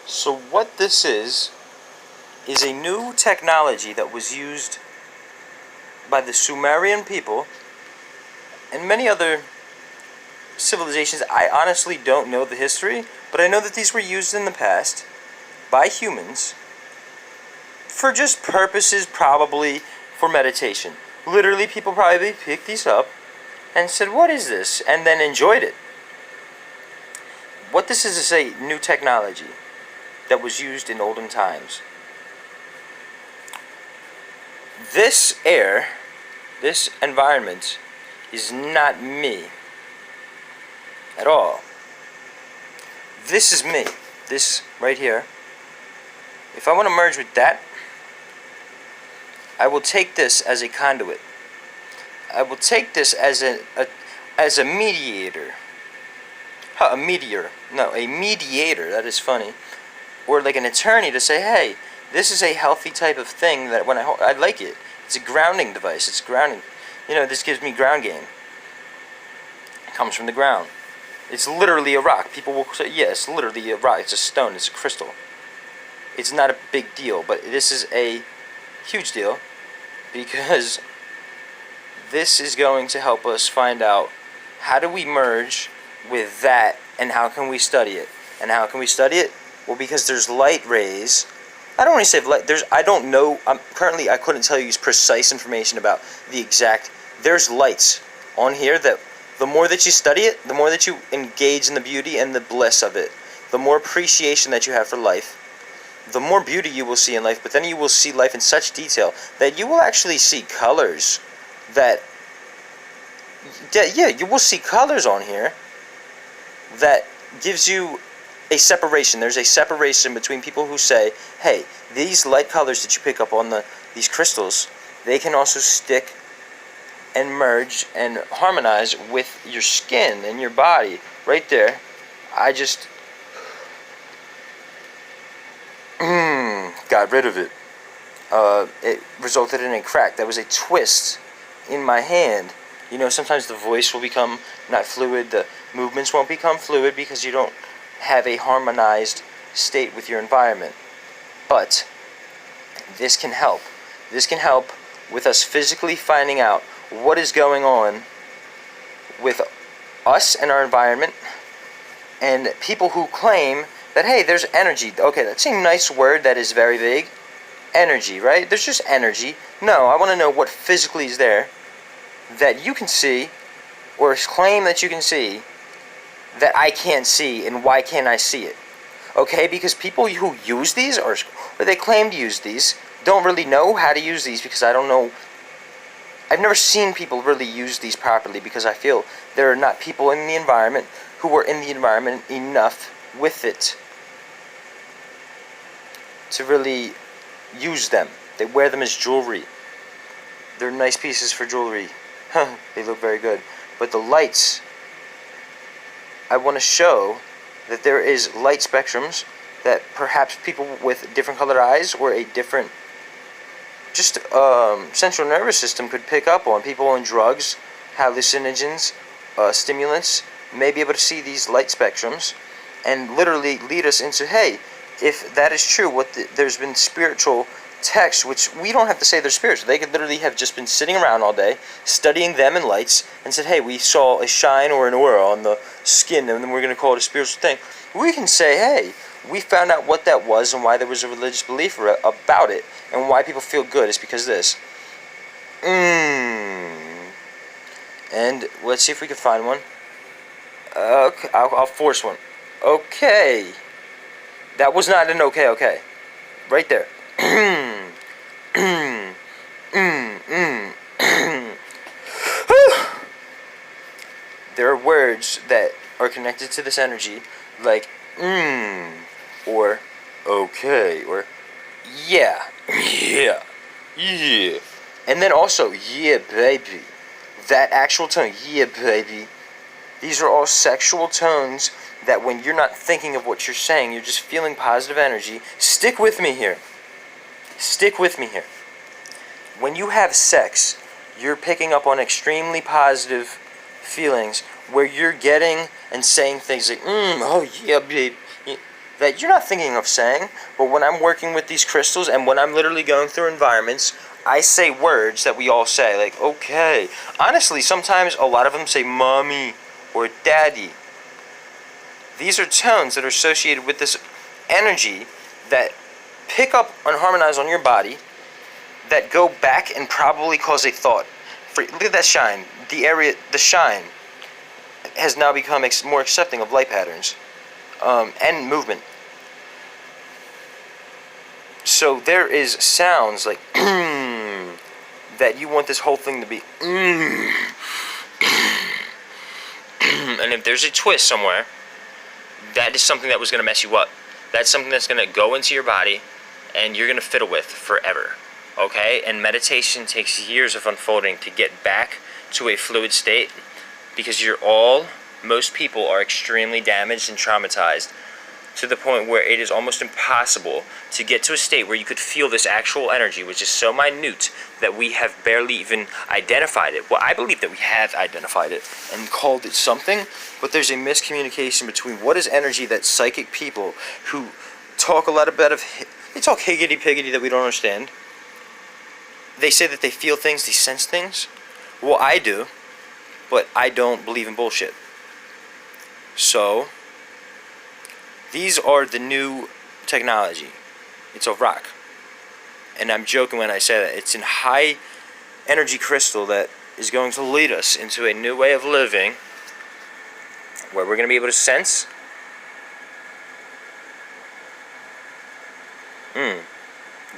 So what this is a new technology that was used by the Sumerian people and many other civilizations. I honestly don't know the history, but I know that these were used in the past by humans for just purposes, probably for meditation. Literally, people probably picked these up and said, "What is this?" and then enjoyed it. What this is a new technology that was used in olden times. This air, this environment, is not me at all. This is me. This right here. If I want to merge with that, I will take this as a conduit. I will take this as a mediator. A meteor. No, a mediator. That is funny. Or like an attorney to say, hey, this is a healthy type of thing that when I like it. It's a grounding device. It's grounding. This gives me ground game. It comes from the ground. It's literally a rock. People will say, yeah, it's literally a rock. It's a stone. It's a crystal. It's not a big deal, but this is a huge deal because this is going to help us find out how do we merge with that and how can we study it. And how can we study it? Well, because there's light rays. I don't want to say light. I don't know. Currently, I couldn't tell you precise information about the exact. There's lights on here that the more that you study it, the more that you engage in the beauty and the bliss of it, the more appreciation that you have for life, the more beauty you will see in life. But then you will see life in such detail that you will actually see colors yeah, you will see colors on here that gives you a separation. There's a separation between people who say, hey, these light colors that you pick up on these crystals, they can also stick and merge and harmonize with your skin and your body. Right there, I just got rid of it. It resulted in a crack. That was a twist in my hand. Sometimes the voice will become not fluid, the movements won't become fluid because you don't have a harmonized state with your environment. But this can help. This can help with us physically finding out what is going on with us and our environment, and people who claim that, hey, there's energy. Okay, that's a nice word that is very vague. Energy, right? There's just energy. No, I want to know what physically is there that you can see or claim that you can see that I can't see, and why can't I see it? Okay, because people who use these or they claim to use these don't really know how to use these, because I don't know. I've never seen people really use these properly because I feel there are not people in the environment who are in the environment enough with it to really use them. They wear them as jewelry. They're nice pieces for jewelry. They look very good. But the lights, I want to show that there is light spectrums that perhaps people with different colored eyes or a different central nervous system could pick up on. People on drugs, hallucinogens, stimulants may be able to see these light spectrums and literally lead us into, hey, if that is true, there's been spiritual texts, which we don't have to say they're spiritual. They could literally have just been sitting around all day, studying them and lights, and said, hey, we saw a shine or an aura on the skin, and then we're going to call it a spiritual thing. We can say, hey, we found out what that was and why there was a religious belief about it, and why people feel good is because of this. And let's see if we can find one. Okay, I'll force one. Okay. That was not an okay. Right there. There are words that are connected to this energy, like or okay, or yeah, and then also yeah, baby. That actual tone, yeah, baby. These are all sexual tones that when you're not thinking of what you're saying, you're just feeling positive energy. Stick with me here. Stick with me here. When you have sex, you're picking up on extremely positive feelings where you're getting and saying things like, oh yeah, babe. that you're not thinking of saying, but when I'm working with these crystals and when I'm literally going through environments, I say words that we all say, like, okay. Honestly, sometimes a lot of them say mommy or daddy. These are tones that are associated with this energy that pick up and harmonize on your body, that go back and probably cause a thought. Look at that shine. The shine has now become more accepting of light patterns and movement. So there is sounds like that you want this whole thing to be and if there's a twist somewhere, that is something that was going to mess you up. That's something that's going to go into your body and you're going to fiddle with forever. Okay? And meditation takes years of unfolding to get back to a fluid state, because most people are extremely damaged and traumatized to the point where it is almost impossible to get to a state where you could feel this actual energy, which is so minute that we have barely even identified it. Well, I believe that we have identified it and called it something, but there's a miscommunication between what is energy that psychic people who talk a lot about they talk higgity-piggity that we don't understand. They say that they feel things, they sense things. Well, I do, but I don't believe in bullshit. So these are the new technology. It's a rock. And I'm joking when I say that. It's a high energy crystal that is going to lead us into a new way of living where we're going to be able to sense.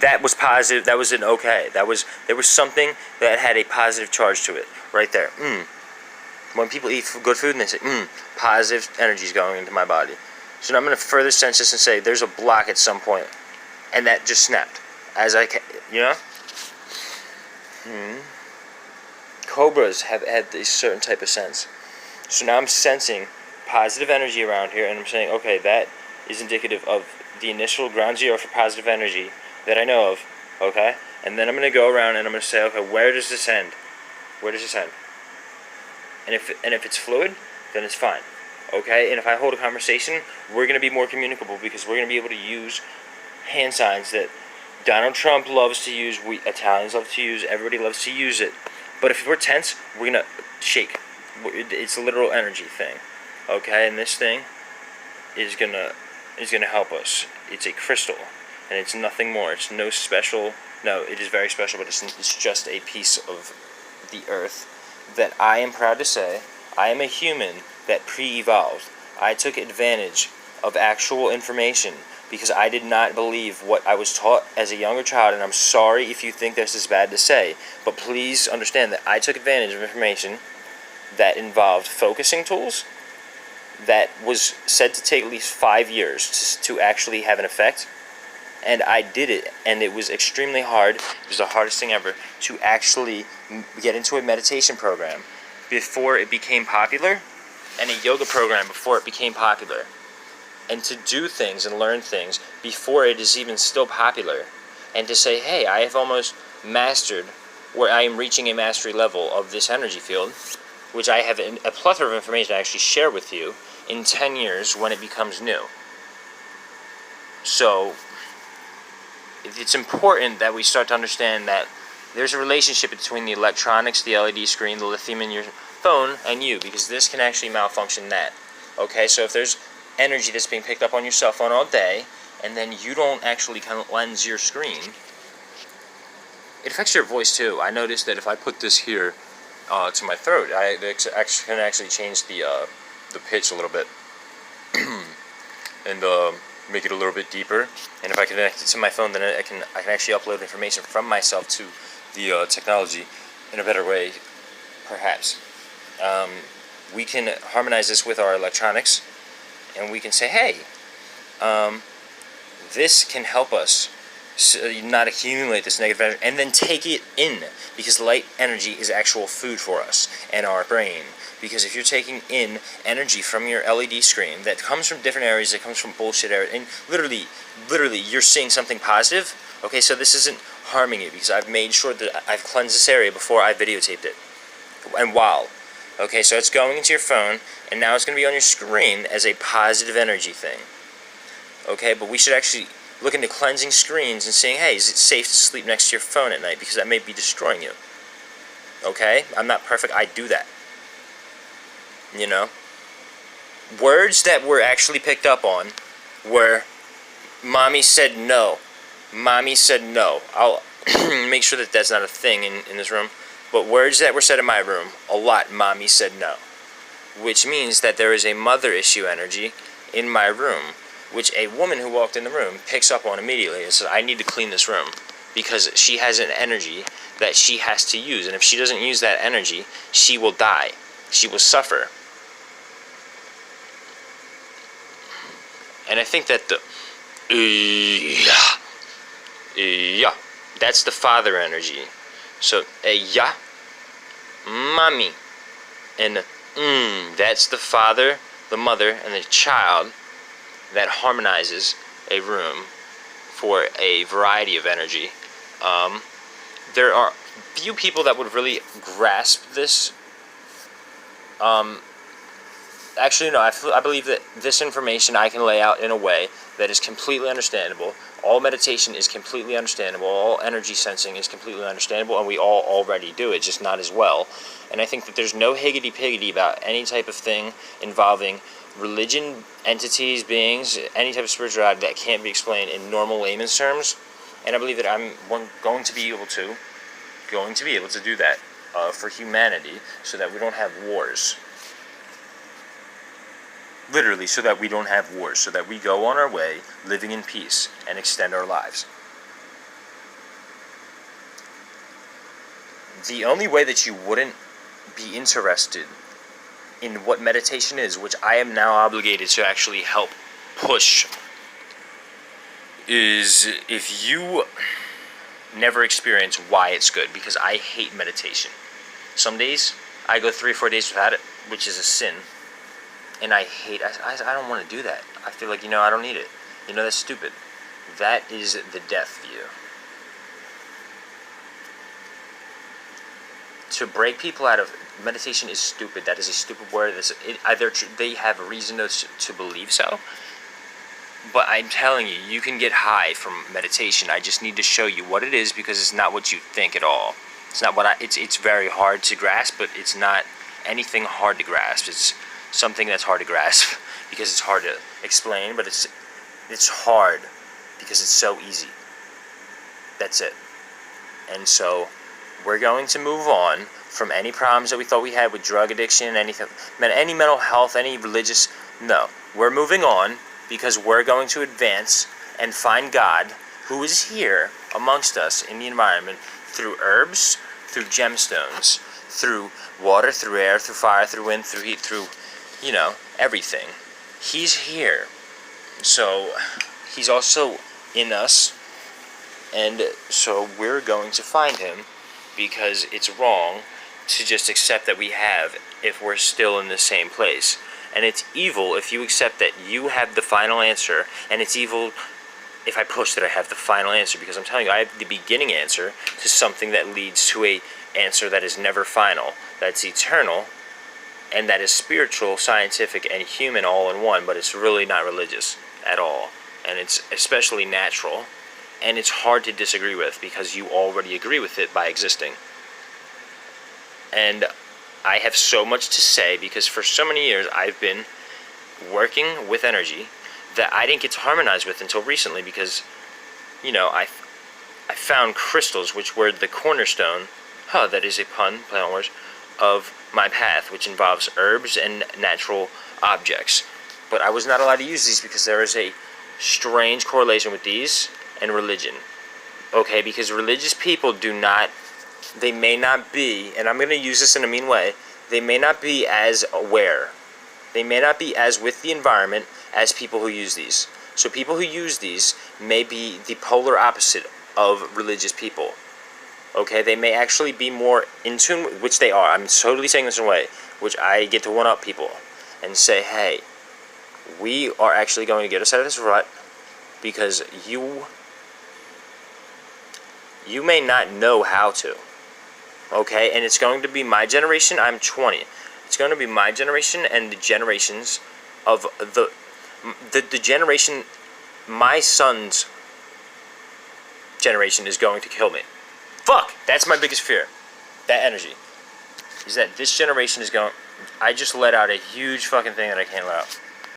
That was positive. That was an okay. There was something that had a positive charge to it right there. When people eat good food and they say, positive energy is going into my body. So now I'm going to further sense this and say there's a block at some point. And that just snapped. As I can, Cobras have had this certain type of sense. So now I'm sensing positive energy around here, and I'm saying, okay, that is indicative of the initial ground zero for positive energy that I know of, okay? And then I'm going to go around and I'm going to say, okay, where does this end? Where does this end? And if it's fluid, then it's fine. Okay, and if I hold a conversation, we're going to be more communicable because we're going to be able to use hand signs that Donald Trump loves to use, we Italians love to use, everybody loves to use it. But if we're tense, we're going to shake. It's a literal energy thing. Okay, and this thing is going to help us. It's a crystal, and it's nothing more. It's no special, no, it is very special, but it's just a piece of the earth that I am proud to say I am a human that pre-evolved. I took advantage of actual information because I did not believe what I was taught as a younger child, and I'm sorry if you think this is bad to say, but please understand that I took advantage of information that involved focusing tools that was said to take at least 5 years to actually have an effect, and I did it, and it was extremely hard. It was the hardest thing ever to actually get into a meditation program before it became popular, and a yoga program before it became popular, and to do things and learn things before it is even still popular, and to say, hey, I have almost mastered where I am reaching a mastery level of this energy field, which I have a plethora of information to actually share with you in 10 years when it becomes new. So it's important that we start to understand that there's a relationship between the electronics, the LED screen, the lithium in your phone, and you, because this can actually malfunction that. Okay, so if there's energy that's being picked up on your cell phone all day, and then you don't actually lens your screen, it affects your voice too. I noticed that if I put this here to my throat, it can actually change the pitch a little bit and make it a little bit deeper. And if I connect it to my phone, then I can actually upload information from myself to the technology in a better way, perhaps. We can harmonize this with our electronics, and we can say, hey, this can help us not accumulate this negative energy, and then take it in, because light energy is actual food for us and our brain. Because if you're taking in energy from your LED screen that comes from different areas, that comes from bullshit areas, and literally you're seeing something positive, okay, so this isn't harming you, because I've made sure that I've cleansed this area before I videotaped it. And while. Okay, so it's going into your phone, and now it's going to be on your screen as a positive energy thing. Okay, but we should actually look into cleansing screens and saying, hey, is it safe to sleep next to your phone at night, because that may be destroying you. Okay, I'm not perfect, I do that. You know, words that were actually picked up on were, mommy said no. Mommy said no. I'll make sure that that's not a thing in this room. But words that were said in my room, a lot, mommy said no. Which means that there is a mother issue energy in my room, which a woman who walked in the room picks up on immediately and says, I need to clean this room, because she has an energy that she has to use. And if she doesn't use that energy, she will die. She will suffer. And I think that the yeah, that's the father energy. So yeah, mommy, and that's the father, the mother, and the child that harmonizes a room for a variety of energy. There are few people that would really grasp this. Actually, no, I believe that this information I can lay out in a way that is completely understandable. All meditation is completely understandable. All energy sensing is completely understandable, and we all already do it, just not as well. And I think that there's no higgity-piggity about any type of thing involving religion, entities, beings, any type of spirituality that can't be explained in normal layman's terms. And I believe that I'm going to be able to do that for humanity, so that we don't have wars. Literally, so that we don't have wars, so that we go on our way living in peace and extend our lives. The only way that you wouldn't be interested in what meditation is, which I am now obligated to actually help push, is if you never experience why it's good, because I hate meditation. Some days I go 3 or 4 days without it, which is a sin. And I don't want to do that. I feel like, I don't need it. That's stupid. That is the death view. To break people out of meditation is stupid. That is a stupid word. Either they have a reason to believe so, but I'm telling you, you can get high from meditation. I just need to show you what it is, because it's not what you think at all. It's not what it's very hard to grasp, but it's not anything hard to grasp. It's something that's hard to grasp because it's hard to explain, but it's hard because it's so easy. That's it. And so we're going to move on from any problems that we thought we had with drug addiction, anything, any mental health, any religious. No, we're moving on because we're going to advance and find God, who is here amongst us in the environment, through herbs, through gemstones, through water, through air, through fire, through wind, through heat, through everything. He's here. So he's also in us, and so we're going to find him, because it's wrong to just accept that we have if we're still in the same place. And it's evil if you accept that you have the final answer, and it's evil if I push that I have the final answer, because I'm telling you, I have the beginning answer to something that leads to a answer that is never final, that's eternal, and that is spiritual, scientific, and human all in one, but it's really not religious at all. And it's especially natural, and it's hard to disagree with, because you already agree with it by existing. And I have so much to say, because for so many years I've been working with energy that I didn't get to harmonize with until recently, because, I found crystals, which were the cornerstone, that is a pun, play on words, of my path, which involves herbs and natural objects. But I was not allowed to use these because there is a strange correlation with these and religion. Okay, because religious people they may not be, and I'm going to use this in a mean way, they may not be as aware. They may not be as with the environment as people who use these. So people who use these may be the polar opposite of religious people. Okay, they may actually be more in tune, which they are. I'm totally saying this in a way which I get to one-up people and say, hey, we are actually going to get us out of this rut, because you may not know how to. Okay, and it's going to be my generation. I'm 20. It's going to be my generation and the generations of the generation my son's generation is going to kill me. Fuck! That's my biggest fear. That energy. Is that this generation is going... I just let out a huge fucking thing that I can't let out.